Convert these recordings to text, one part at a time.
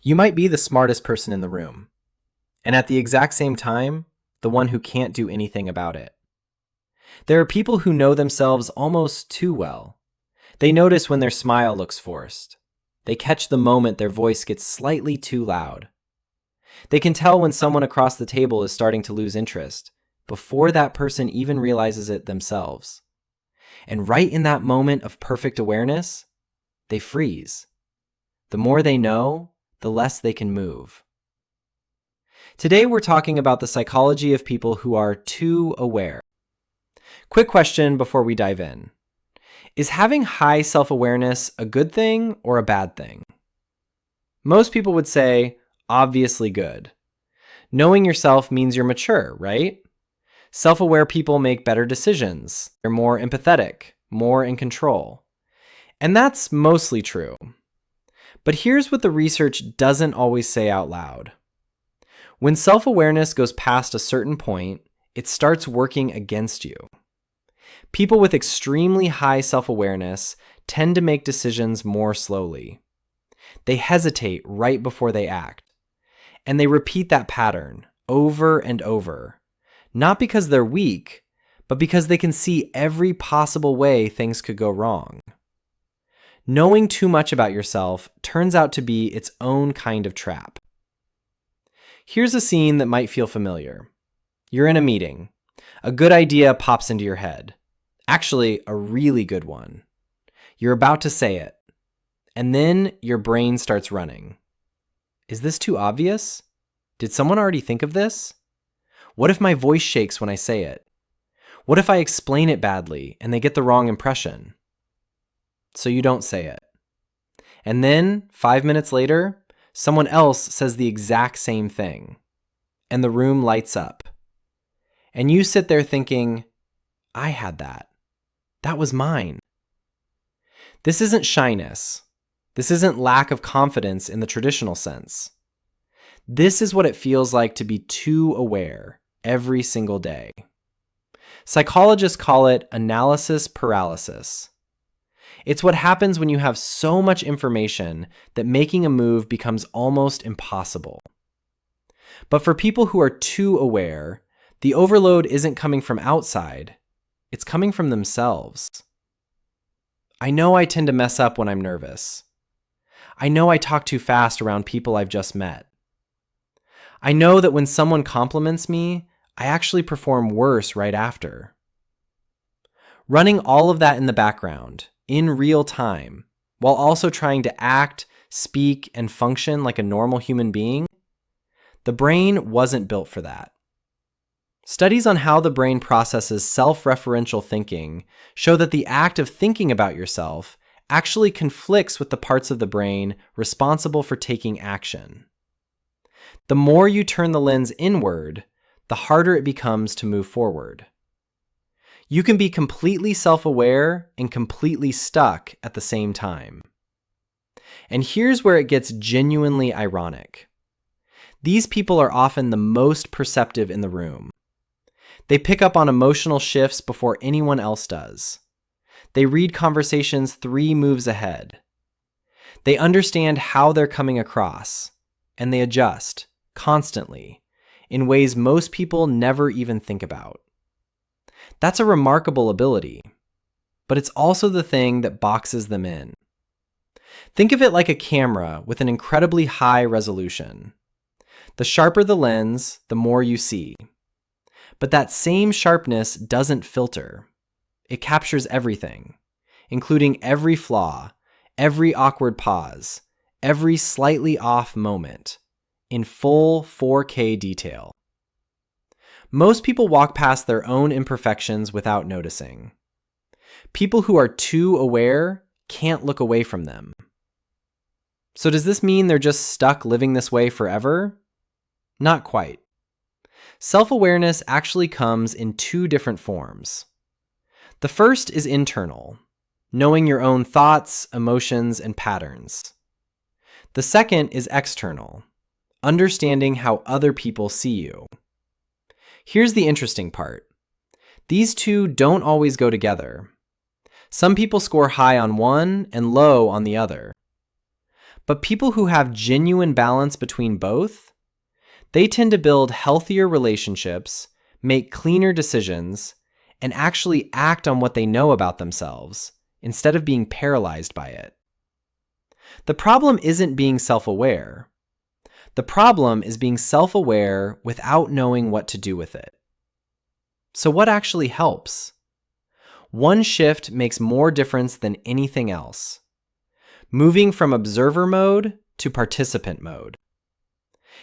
You might be the smartest person in the room, and at the exact same time, the one who can't do anything about it. There are people who know themselves almost too well. They notice when their smile looks forced. They catch the moment their voice gets slightly too loud. They can tell when someone across the table is starting to lose interest, before that person even realizes it themselves. And right in that moment of perfect awareness, they freeze. The more they know, the less they can move. Today we're talking about the psychology of people who are too aware. Quick question before we dive in. Is having high self-awareness a good thing or a bad thing? Most people would say, obviously good. Knowing yourself means you're mature, right? Self-aware people make better decisions. They're more empathetic, more in control. And that's mostly true. But here's what the research doesn't always say out loud. When self-awareness goes past a certain point, it starts working against you. People with extremely high self-awareness tend to make decisions more slowly. They hesitate right before they act. And they repeat that pattern over and over. Not because they're weak, but because they can see every possible way things could go wrong. Knowing too much about yourself turns out to be its own kind of trap. Here's a scene that might feel familiar. You're in a meeting. A good idea pops into your head. Actually, a really good one. You're about to say it. And then your brain starts running. Is this too obvious? Did someone already think of this? What if my voice shakes when I say it? What if I explain it badly and they get the wrong impression? So you don't say it. And then, 5 minutes later, someone else says the exact same thing. And the room lights up. And you sit there thinking, I had that. That was mine. This isn't shyness. This isn't lack of confidence in the traditional sense. This is what it feels like to be too aware every single day. Psychologists call it analysis paralysis. It's what happens when you have so much information that making a move becomes almost impossible. But for people who are too aware, the overload isn't coming from outside. It's coming from themselves. I know I tend to mess up when I'm nervous. I know I talk too fast around people I've just met. I know that when someone compliments me, I actually perform worse right after. Running all of that in the background, in real time, while also trying to act, speak, and function like a normal human being, the brain wasn't built for that. Studies on how the brain processes self-referential thinking show that the act of thinking about yourself actually conflicts with the parts of the brain responsible for taking action. The more you turn the lens inward, the harder it becomes to move forward. You can be completely self-aware and completely stuck at the same time. And here's where it gets genuinely ironic. These people are often the most perceptive in the room. They pick up on emotional shifts before anyone else does. They read conversations 3 moves ahead. They understand how they're coming across, and they adjust, constantly, in ways most people never even think about. That's a remarkable ability, but it's also the thing that boxes them in. Think of it like a camera with an incredibly high resolution. The sharper the lens, the more you see. But that same sharpness doesn't filter. It captures everything, including every flaw, every awkward pause, every slightly off moment, in full 4K detail. Most people walk past their own imperfections without noticing. People who are too aware can't look away from them. So does this mean they're just stuck living this way forever? Not quite. Self-awareness actually comes in 2 different forms. The first is internal, knowing your own thoughts, emotions, and patterns. The second is external, understanding how other people see you. Here's the interesting part. These 2 don't always go together. Some people score high on one and low on the other. But people who have genuine balance between both, they tend to build healthier relationships, make cleaner decisions, and actually act on what they know about themselves instead of being paralyzed by it. The problem isn't being self-aware. The problem is being self-aware without knowing what to do with it. So what actually helps? One shift makes more difference than anything else. Moving from observer mode to participant mode.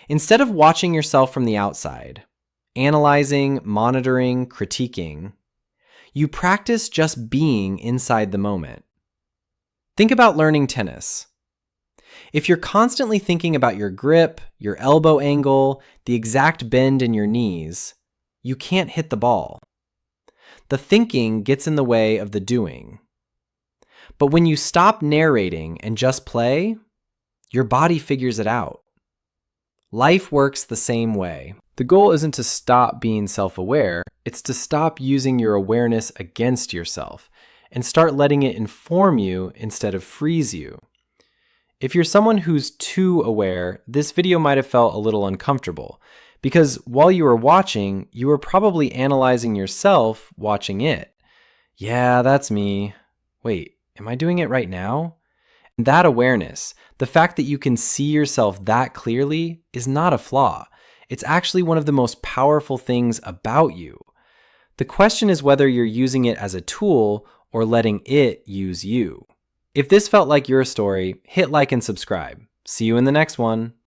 Instead of watching yourself from the outside, analyzing, monitoring, critiquing, you practice just being inside the moment. Think about learning tennis. If you're constantly thinking about your grip, your elbow angle, the exact bend in your knees, you can't hit the ball. The thinking gets in the way of the doing. But when you stop narrating and just play, your body figures it out. Life works the same way. The goal isn't to stop being self-aware, it's to stop using your awareness against yourself and start letting it inform you instead of freeze you. If you're someone who's too aware, this video might have felt a little uncomfortable because while you were watching, you were probably analyzing yourself watching it. Yeah, that's me. Wait, am I doing it right now? And that awareness, the fact that you can see yourself that clearly, is not a flaw. It's actually one of the most powerful things about you. The question is whether you're using it as a tool or letting it use you. If this felt like your story, hit like and subscribe. See you in the next one.